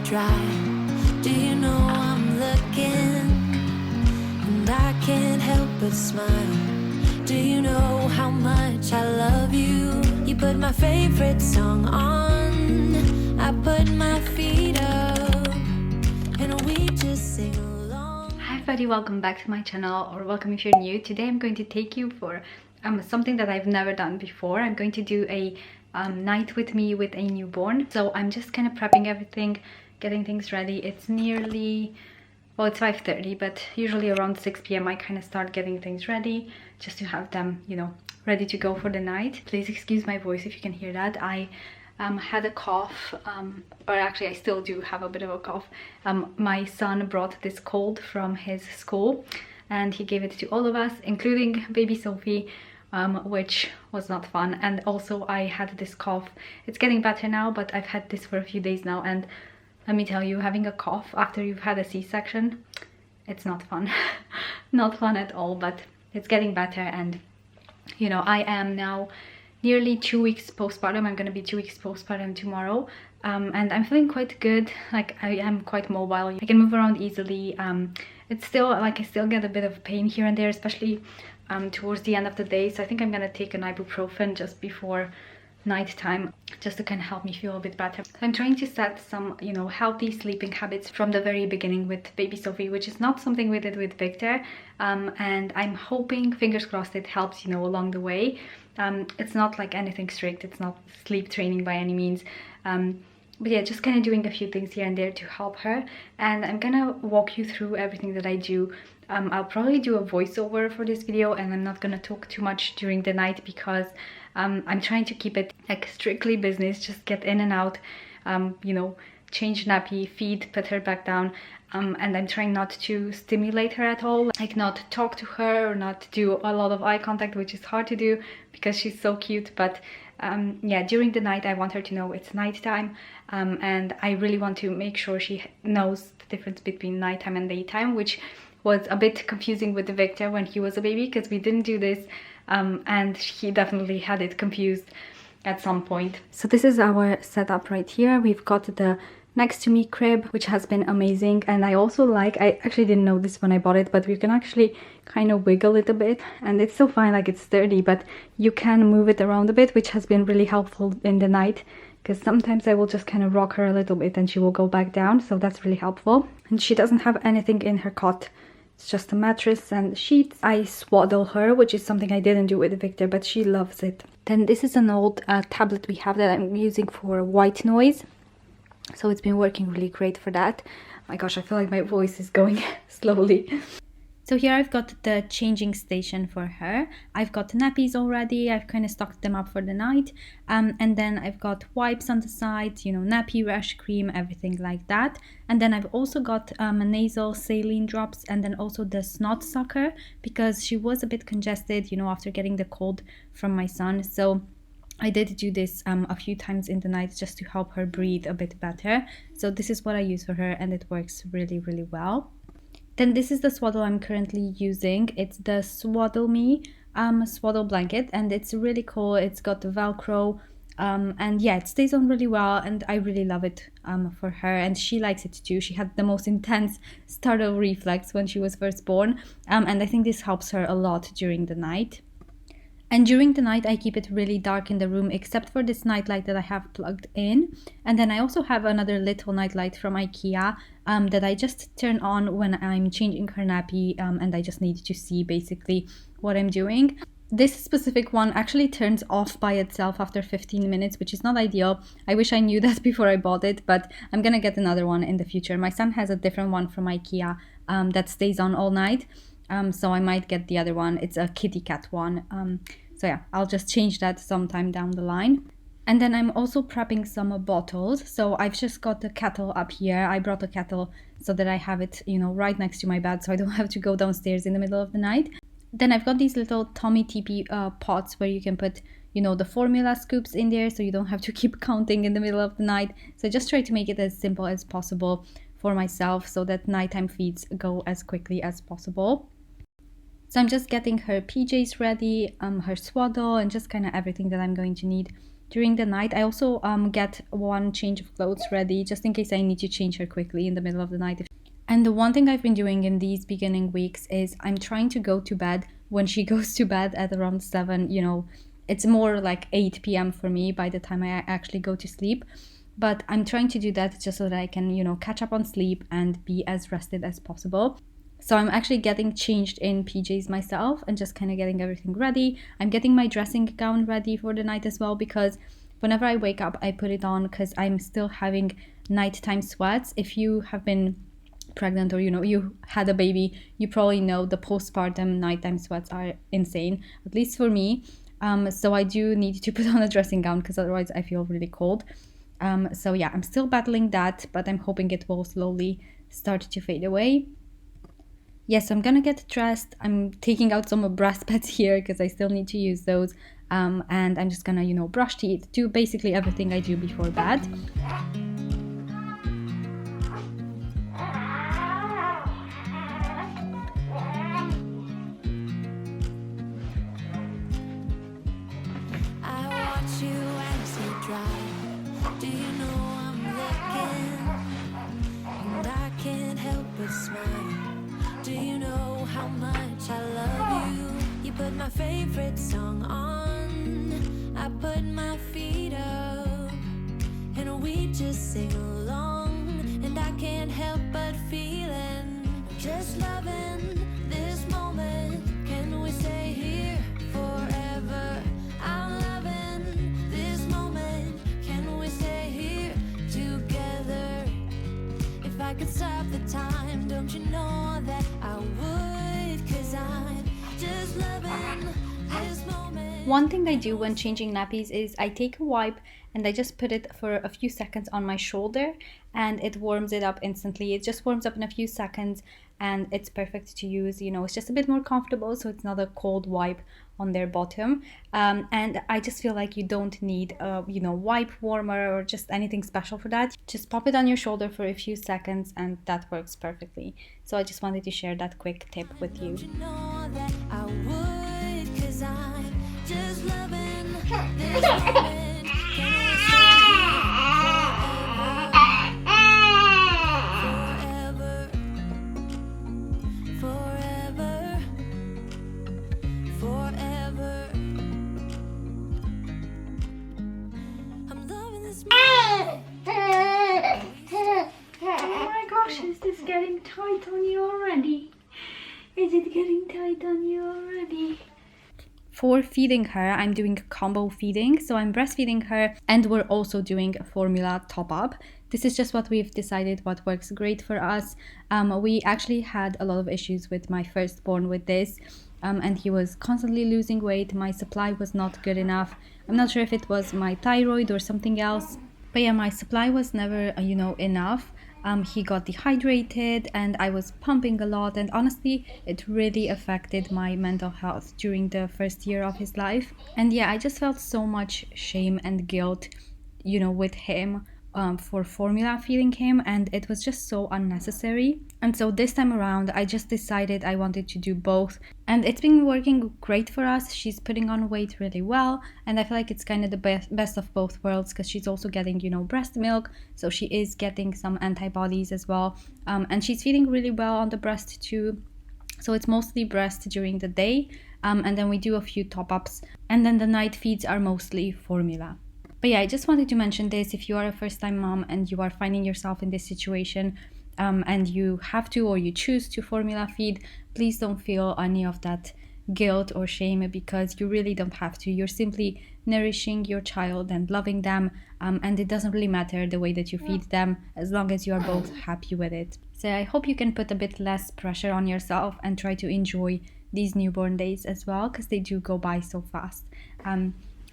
dry. Do you know I'm looking, and I can't help but smile. Do you know how much I love you? You put my favorite song on, I put my feet up, and we just sing along. Hi everybody, welcome back to my channel, or welcome if you're new. Today I'm going to take you for something that I've never done before. I'm going to do a night with me with a newborn. So I'm just kind of prepping everything, getting things ready. It's nearly, well, it's 5:30, but usually around 6 p.m. I kind of start getting things ready just to have them, you know, ready to go for the night. Please excuse my voice if you can hear that. I had a cough, or actually I still do have a bit of a cough. My son brought this cold from his school and he gave it to all of us, including baby Sophie, which was not fun. And also I had this cough. It's getting better now, but I've had this for a few days now, and let me tell you, having a cough after you've had a C-section, it's not fun. Not fun at all, but it's getting better. And you know, I am now nearly 2 weeks postpartum. I'm gonna be 2 weeks postpartum tomorrow, and I'm feeling quite good. Like, I am quite mobile, I can move around easily. It's still like I still get a bit of pain here and there, especially towards the end of the day, so I think I'm gonna take an ibuprofen just before nighttime, just to kind of help me feel a bit better. So I'm trying to set some, you know, healthy sleeping habits from the very beginning with baby Sophie, which is not something we did with Victor, and I'm hoping, fingers crossed, it helps, you know, along the way. It's not like anything strict, it's not sleep training by any means, but yeah, just kind of doing a few things here and there to help her. And I'm gonna walk you through everything that I do. I'll probably do a voiceover for this video, and I'm not gonna talk too much during the night because I'm trying to keep it like strictly business, just get in and out, you know, change nappy, feed, put her back down, and I'm trying not to stimulate her at all, like not talk to her or not do a lot of eye contact, which is hard to do because she's so cute. But yeah, during the night I want her to know it's nighttime, and I really want to make sure she knows the difference between nighttime and daytime, which was a bit confusing with Victor when he was a baby, because we didn't do this, and he definitely had it confused at some point. So this is our setup right here. We've got the next to me crib, which has been amazing. And I also like, I actually didn't know this when I bought it, but we can actually kind of wiggle it a bit, and it's so fine, like it's sturdy, but you can move it around a bit, which has been really helpful in the night, because sometimes I will just kind of rock her a little bit and she will go back down, so that's really helpful. And she doesn't have anything in her cot. It's just a mattress and sheets. I swaddle her, which is something I didn't do with Victor, but she loves it. Then this is an old tablet we have that I'm using for white noise. So it's been working really great for that. My gosh, I feel like my voice is going slowly. So here I've got the changing station for her. I've got nappies already. I've kind of stocked them up for the night. And then I've got wipes on the side, you know, nappy, rash cream, everything like that. And then I've also got nasal saline drops, and then also the snot sucker, because she was a bit congested, you know, after getting the cold from my son. So I did do this a few times in the night just to help her breathe a bit better. So this is what I use for her, and it works really, really well. Then this is the swaddle I'm currently using. It's the Swaddle Me swaddle blanket, and it's really cool. It's got the Velcro, and yeah, it stays on really well, and I really love it for her, and she likes it too. She had the most intense startle reflex when she was first born, and I think this helps her a lot during the night. And during the night I keep it really dark in the room, except for this nightlight that I have plugged in. And then I also have another little nightlight from Ikea that I just turn on when I'm changing her nappy, and I just need to see basically what I'm doing. This specific one actually turns off by itself after 15 minutes, which is not ideal. I wish I knew that before I bought it, but I'm gonna get another one in the future. My son has a different one from Ikea that stays on all night. So I might get the other one. It's a kitty cat one. So yeah, I'll just change that sometime down the line. And then I'm also prepping some bottles. So I've just got the kettle up here. I brought a kettle so that I have it, you know, right next to my bed, so I don't have to go downstairs in the middle of the night. Then I've got these little Tommy Teepee pots where you can put, you know, the formula scoops in there, so you don't have to keep counting in the middle of the night. So I just try to make it as simple as possible for myself so that nighttime feeds go as quickly as possible. So I'm just getting her PJs ready, her swaddle, and just kind of everything that I'm going to need during the night. I also get one change of clothes ready just in case I need to change her quickly in the middle of the night. And the one thing I've been doing in these beginning weeks is I'm trying to go to bed when she goes to bed at around 7. It's more like 8 p.m. for me by the time I actually go to sleep. But I'm trying to do that just so that I can, catch up on sleep and be as rested as possible. So I'm actually getting changed in PJs myself and just kind of getting everything ready. I'm getting my dressing gown ready for the night as well, because whenever I wake up, I put it on because I'm still having nighttime sweats. If you have been pregnant or you had a baby, you probably know the postpartum nighttime sweats are insane, at least for me. So I do need to put on a dressing gown because otherwise I feel really cold. So yeah, I'm still battling that, but I'm hoping it will slowly start to fade away. Yes, I'm gonna get dressed. I'm taking out some breast pads here because I still need to use those. And I'm just gonna, brush teeth, do basically everything I do before bed. Do you know I'm looking, and I can't help but smile? Do you know how much I love you? You put my favorite song on, I put my feet up, and we just sing along, and I can't help but feeling, just loving this moment. Can we stay here forever? I'm loving this moment. Can we stay here together? If I could stop the time, don't you know that I would? 'Cause I'm just loving this moment. One thing I do when changing nappies is I take a wipe and I just put it for a few seconds on my shoulder, and it warms it up instantly. It just warms up in a few seconds and it's perfect to use. It's just a bit more comfortable, so it's not a cold wipe on their bottom. And I just feel like you don't need a wipe warmer or just anything special for that. Just pop it on your shoulder for a few seconds and that works perfectly. So I just wanted to share that quick tip with you. Don't you know that I would? 'Cause I'm just loving this moment. Can we stay here forever? Forever, forever. I'm loving this moment. Oh my gosh, is this getting tight on you already? Is it getting tight on you already? For feeding her, I'm doing combo feeding. So I'm breastfeeding her and we're also doing a formula top up. This is just what we've decided what works great for us. We actually had a lot of issues with my firstborn with this. And he was constantly losing weight. My supply was not good enough. I'm not sure if it was my thyroid or something else. But yeah, my supply was never, enough. He got dehydrated and I was pumping a lot, and honestly it really affected my mental health during the first year of his life. And yeah, I just felt so much shame and guilt with him for formula feeding him, and it was just so unnecessary. And so this time around I just decided I wanted to do both, and it's been working great for us. She's putting on weight really well, and I feel like it's kind of the best of both worlds because she's also getting breast milk, so she is getting some antibodies as well, and she's feeding really well on the breast too. So it's mostly breast during the day, and then we do a few top-ups, and then the night feeds are mostly formula. But yeah, I just wanted to mention this. If you are a first-time mom and you are finding yourself in this situation, and you have to or you choose to formula feed, please don't feel any of that guilt or shame, because you really don't have to. You're simply nourishing your child and loving them, and it doesn't really matter the way that you feed them as long as you are both happy with it. So I hope you can put a bit less pressure on yourself and try to enjoy these newborn days as well, because they do go by so fast.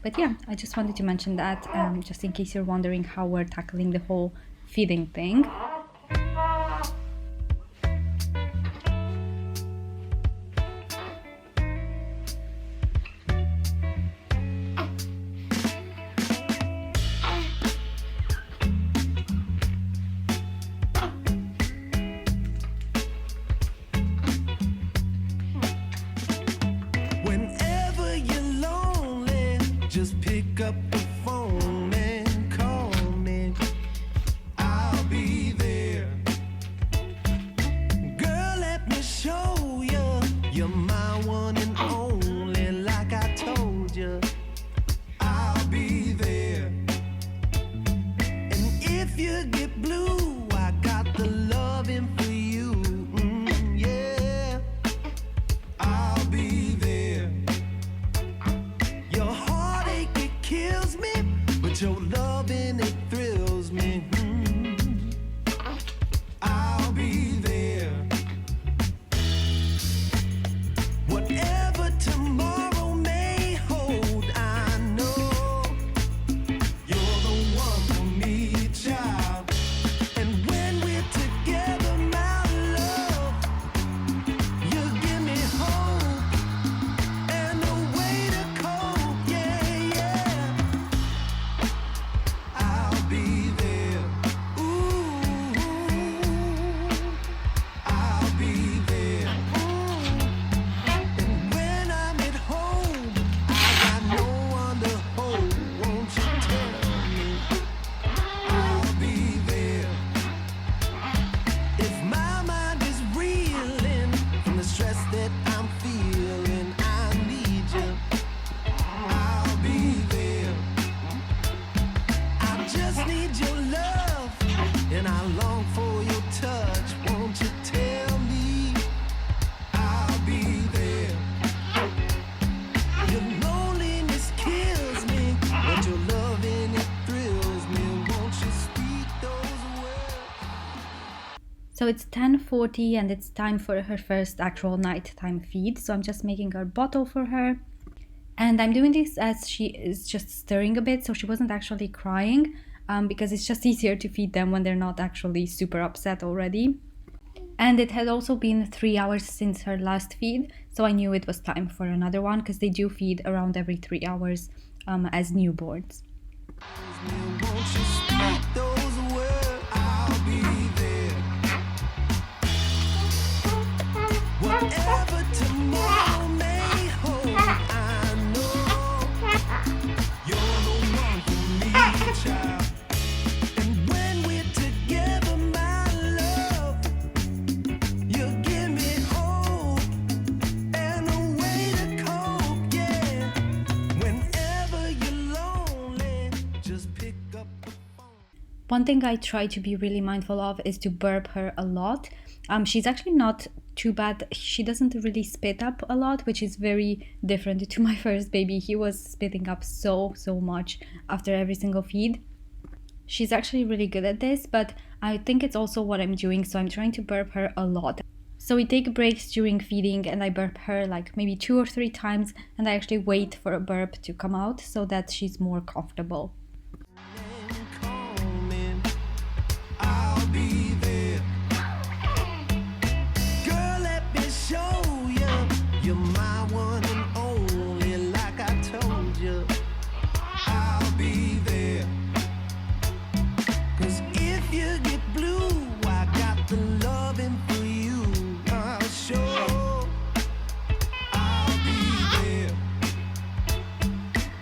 But yeah, I just wanted to mention that, just in case you're wondering how we're tackling the whole feeding thing. Whenever you're lonely, just pick up the phone. So it's 10:40 and it's time for her first actual nighttime feed. So I'm just making her bottle for her. And I'm doing this as she is just stirring a bit, so she wasn't actually crying, because it's just easier to feed them when they're not actually super upset already. And it had also been 3 hours since her last feed, so I knew it was time for another one because they do feed around every 3 hours as newborns. One thing I try to be really mindful of is to burp her a lot. She's actually not too bad. She doesn't really spit up a lot, which is very different to my first baby. He was spitting up so much after every single feed. She's actually really good at this, but I think it's also what I'm doing, so I'm trying to burp her a lot. So we take breaks during feeding and I burp her like maybe 2 or 3 times, and I actually wait for a burp to come out so that she's more comfortable.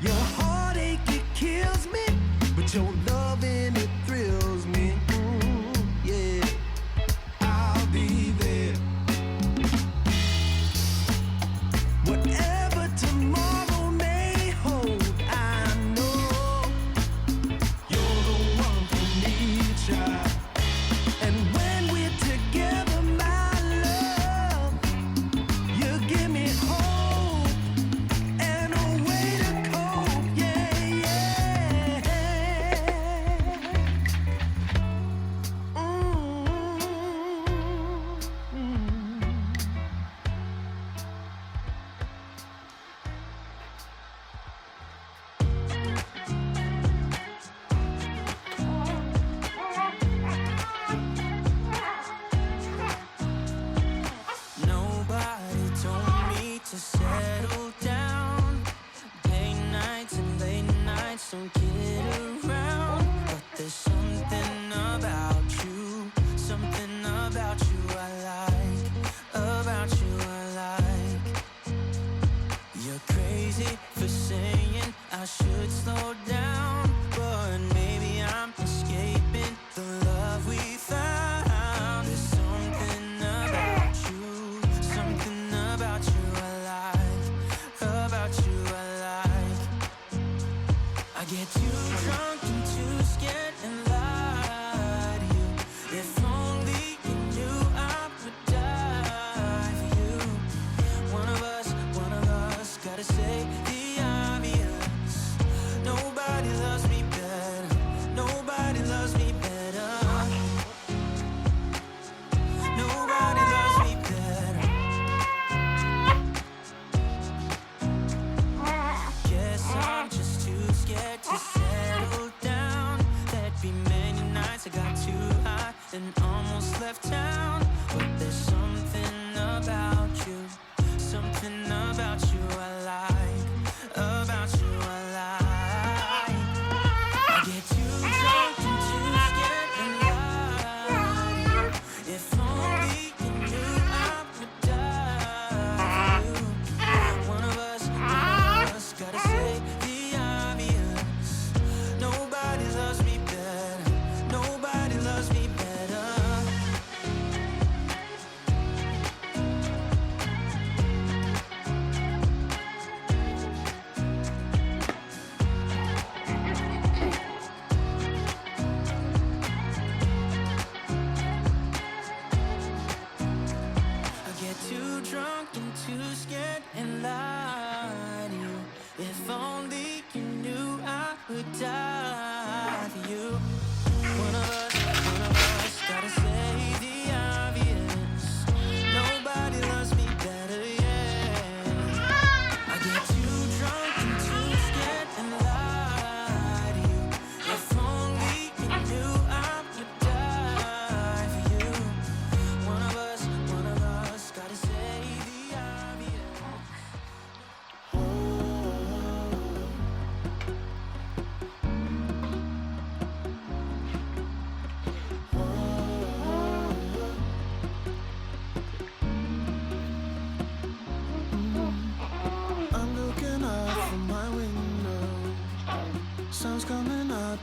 Your heartache, it kills me.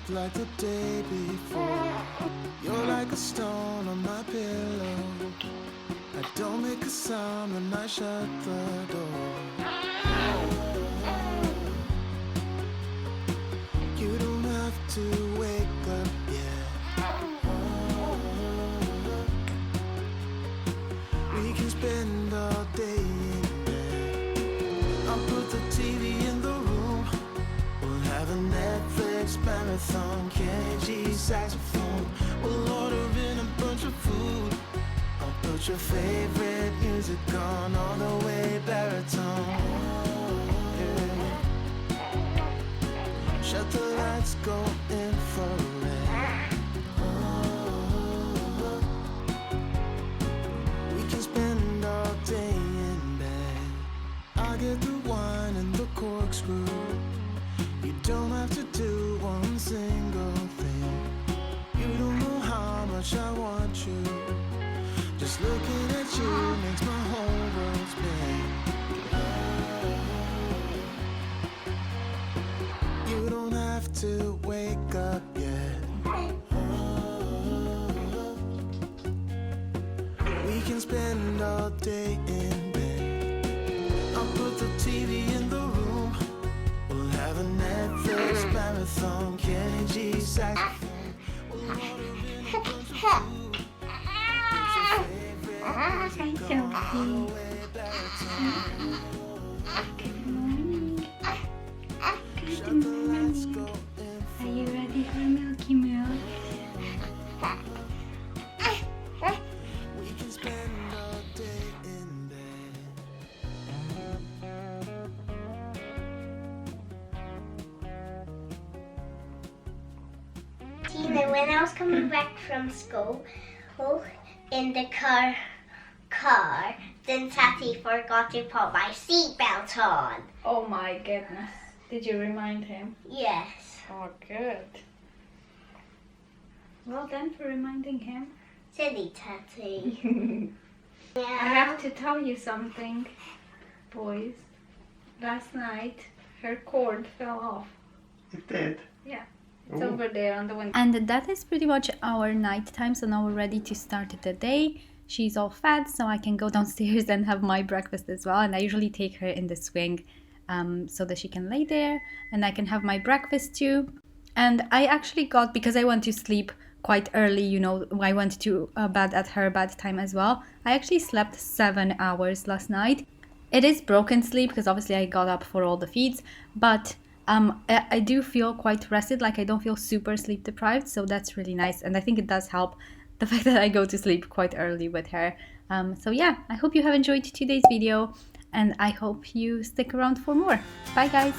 like the day before. You're like a stone on my pillow. I don't make a sound when I shut the door. You don't have to wake up yet. We can spend all day in bed. I'll put the TV in the room. We'll have a Netflix marathon, Kenny G saxophone. We'll order in a bunch of food. I'll put your favorite music on all the way baritone. Yeah. Shut the lights, go infrared. We can spend all day in bed. I'll get the wine and the corkscrew. You don't have to do one single thing. You don't know how much I want you. Just looking at you makes my whole world spin. You don't have to wake up yet. We can spend all day in bed. I'll put the TV in the room. We'll have a Netflix marathon, Kenny G saxophone. We'll order in a bunch of food. Hi, Sophie. Good morning. Good morning. Are you ready for milky milk? We can spend all day in bed. Tina, when I was coming back from school, in the car, then Tati forgot to put my seatbelt on. Oh my goodness. Did you remind him? Yes. Oh, good. Well done for reminding him. Silly Tati. I have to tell you something, boys. Last night, her cord fell off. It did? Yeah. It's over there on the window. And that is pretty much our night time. So now we're ready to start the day. She's all fed, so I can go downstairs and have my breakfast as well. And I usually take her in the swing so that she can lay there and I can have my breakfast too. And I actually got, because I went to sleep quite early, you know, I went to bed at her bedtime as well. I actually slept 7 hours last night. It is broken sleep because obviously I got up for all the feeds, but I do feel quite rested, like I don't feel super sleep deprived, so that's really nice. And I think it does help the fact that I go to sleep quite early with her. So yeah, I hope you have enjoyed today's video and I hope you stick around for more. Bye guys!